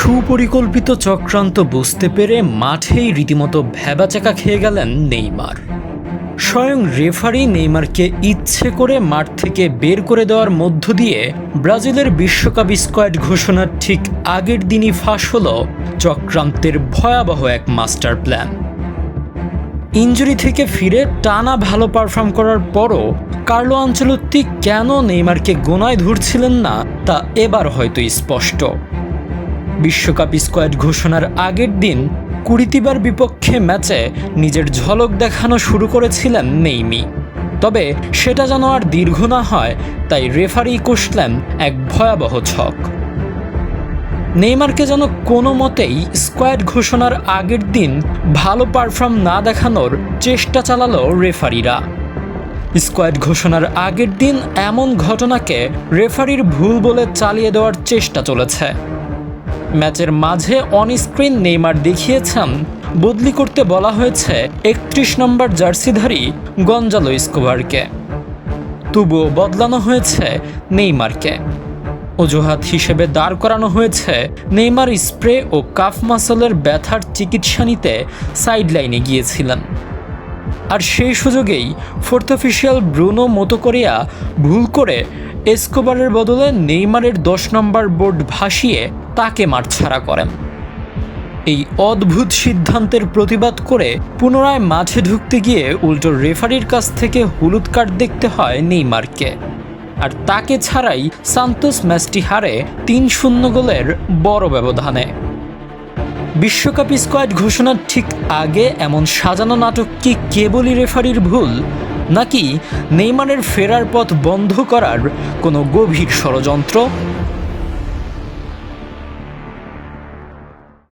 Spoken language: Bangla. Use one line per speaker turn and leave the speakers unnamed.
সুপরিকল্পিত চক্রান্ত বুঝতে পেরে মাঠেই রীতিমতো ভ্যাবাচ্যাকা খেয়ে গেলেন নেইমার। স্বয়ং রেফারি নেইমারকে ইচ্ছে করে মাঠ থেকে বের করে দেওয়ার মধ্য দিয়ে ব্রাজিলের বিশ্বকাপ স্কোয়াড ঘোষণার ঠিক আগের দিনই ফাঁস হল চক্রান্তের ভয়াবহ এক মাস্টার প্ল্যান। ইনজুরি থেকে ফিরে টানা ভালো পারফর্ম করার পরও কার্লো আনচেলত্তি কেন নেইমারকে গোনায় ধরছিলেন না তা এবার হয়তো স্পষ্ট। বিশ্বকাপ স্কোয়াড ঘোষণার আগের দিন কুরিতিবার বিপক্ষে ম্যাচে নিজের ঝলক দেখানো শুরু করেছিলেন নেইমি। তবে সেটা যেন আর দীর্ঘ না হয় তাই রেফারি কষলেন এক ভয়াবহ ছক। নেইমারকে যেন কোনো মতেই স্কোয়াড ঘোষণার আগের দিন ভালো পারফর্ম না দেখানোর চেষ্টা চালালো রেফারিরা। স্কোয়াড ঘোষণার আগের দিন এমন ঘটনাকে রেফারির ভুল বলে চালিয়ে দেওয়ার চেষ্টা চলেছে। ম্যাচের মাঝে অনস্ক্রিন নেইমার দেখিয়েছেন বদলি করতে বলা হয়েছে ৩১ নম্বর জার্সিধারী গঞ্জালো এসকোবারকে, তবুও বদলানো হয়েছে নেইমারকে। অজুহাত হিসেবে দাঁড় করানো হয়েছে নেইমার স্প্রে ও কাফ মাসলের ব্যথার চিকিৎসা নিতে সাইডলাইনে গিয়েছিলেন। আর সেই সুযোগেই ফোর্থ অফিসিয়াল ব্রুনো মোতোকোরিয়া ভুল করে এসকোবারের বদলে নেইমারের ১০ নম্বর বোর্ড ভাসিয়ে তাকে মাঠ ছাড়া করেন। এই অদ্ভুত সিদ্ধান্তের প্রতিবাদ করে পুনরায় মাঠে ঢুকতে গিয়ে উল্টো রেফারির কাছ থেকে হলুদ কার্ড দেখতে হয় নেইমারকে। আর তাকে ছাড়াই সান্তোস ম্যাচটি হারে ৩-০ গোলের বড় ব্যবধানে। বিশ্বকাপ স্কোয়াড ঘোষণার ঠিক আগে এমন সাজানো নাটক কি কেবলই রেফারির ভুল, নাকি নেইমারের ফেরার পথ বন্ধ করার কোনো গভীর ষড়যন্ত্র?